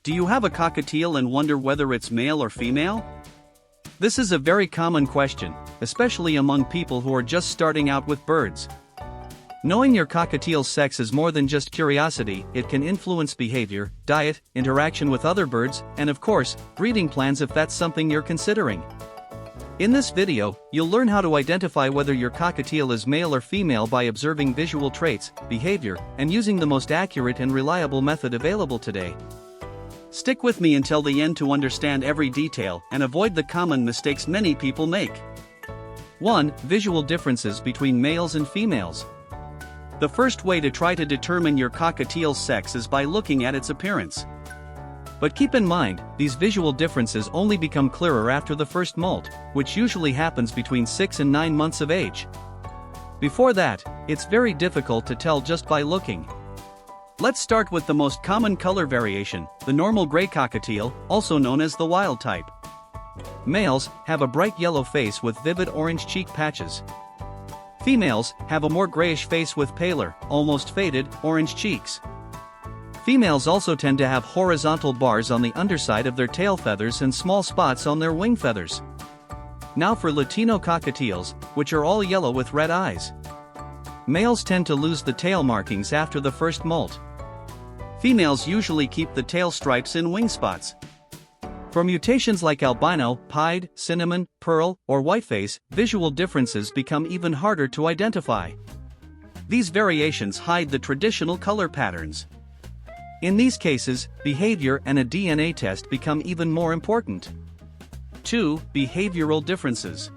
Do you have a cockatiel and wonder whether it's male or female? This is a very common question, especially among people who are just starting out with birds. Knowing your cockatiel's sex is more than just curiosity. It can influence behavior, diet, interaction with other birds, and of course, breeding plans if that's something you're considering. In this video, you'll learn how to identify whether your cockatiel is male or female by observing visual traits, behavior, and using the most accurate and reliable method available today. Stick with me until the end to understand every detail and avoid the common mistakes many people make. 1. Visual differences between males and females. The first way to try to determine your cockatiel's sex is by looking at its appearance. But keep in mind, these visual differences only become clearer after the first molt, which usually happens between 6 and 9 months of age. Before that, it's very difficult to tell just by looking. Let's start with the most common color variation, the normal gray cockatiel, also known as the wild type. Males have a bright yellow face with vivid orange cheek patches. Females have a more grayish face with paler, almost faded, orange cheeks. Females also tend to have horizontal bars on the underside of their tail feathers and small spots on their wing feathers. Now for Latino cockatiels, which are all yellow with red eyes. Males tend to lose the tail markings after the first molt. Females usually keep the tail stripes and wing spots. For mutations like albino, pied, cinnamon, pearl, or whiteface, visual differences become even harder to identify. These variations hide the traditional color patterns. In these cases, behavior and a DNA test become even more important. 2. Behavioral differences.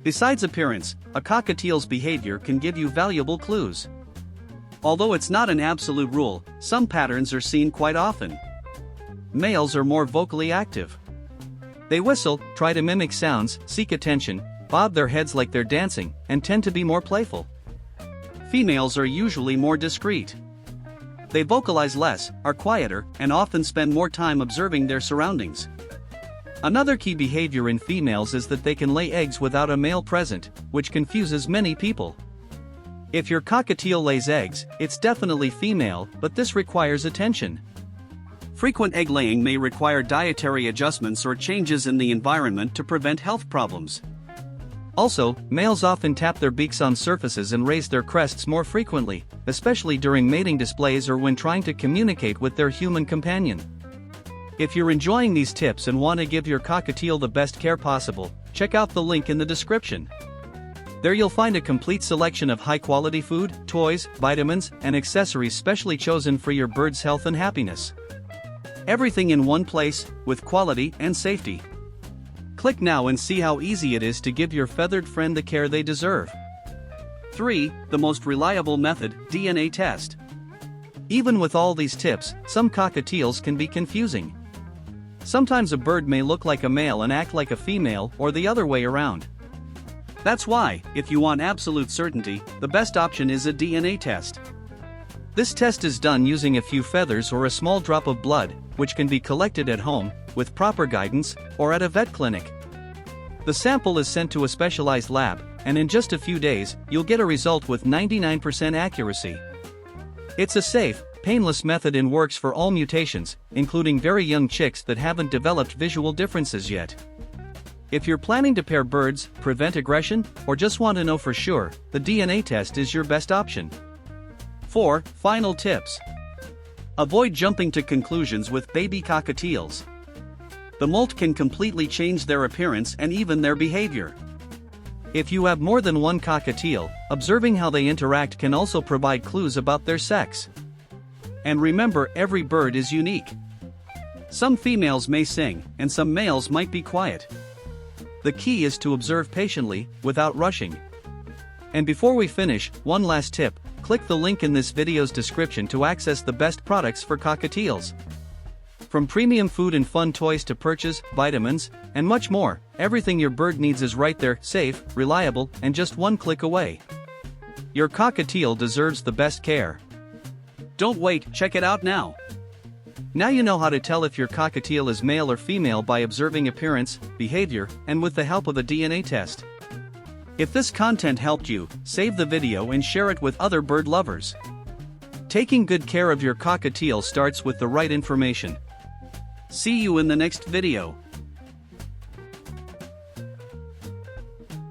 Besides appearance, a cockatiel's behavior can give you valuable clues. Although it's not an absolute rule, some patterns are seen quite often. Males are more vocally active. They whistle, try to mimic sounds, seek attention, bob their heads like they're dancing, and tend to be more playful. Females are usually more discreet. They vocalize less, are quieter, and often spend more time observing their surroundings. Another key behavior in females is that they can lay eggs without a male present, which confuses many people. If your cockatiel lays eggs, it's definitely female, but this requires attention. Frequent egg laying may require dietary adjustments or changes in the environment to prevent health problems. Also, males often tap their beaks on surfaces and raise their crests more frequently, especially during mating displays or when trying to communicate with their human companion. If you're enjoying these tips and want to give your cockatiel the best care possible, check out the link in the description. There you'll find a complete selection of high-quality food, toys, vitamins, and accessories specially chosen for your bird's health and happiness. Everything in one place, with quality and safety. Click now and see how easy it is to give your feathered friend the care they deserve. 3. The most reliable method, DNA test. Even with all these tips, some cockatiels can be confusing. Sometimes a bird may look like a male and act like a female, or the other way around. That's why, if you want absolute certainty, the best option is a DNA test. This test is done using a few feathers or a small drop of blood, which can be collected at home, with proper guidance, or at a vet clinic. The sample is sent to a specialized lab, and in just a few days, you'll get a result with 99% accuracy. It's a safe, painless method and works for all mutations, including very young chicks that haven't developed visual differences yet. If you're planning to pair birds, prevent aggression, or just want to know for sure, the DNA test is your best option. 4. Final tips. Avoid jumping to conclusions with baby cockatiels. The molt can completely change their appearance and even their behavior. If you have more than one cockatiel, observing how they interact can also provide clues about their sex. And remember, every bird is unique. Some females may sing, and some males might be quiet. The key is to observe patiently, without rushing. And before we finish, one last tip, click the link in this video's description to access the best products for cockatiels. From premium food and fun toys to perches, vitamins, and much more, everything your bird needs is right there, safe, reliable, and just one click away. Your cockatiel deserves the best care. Don't wait, check it out now. Now you know how to tell if your cockatiel is male or female by observing appearance, behavior, and with the help of a DNA test. If this content helped you, save the video and share it with other bird lovers. Taking good care of your cockatiel starts with the right information. See you in the next video.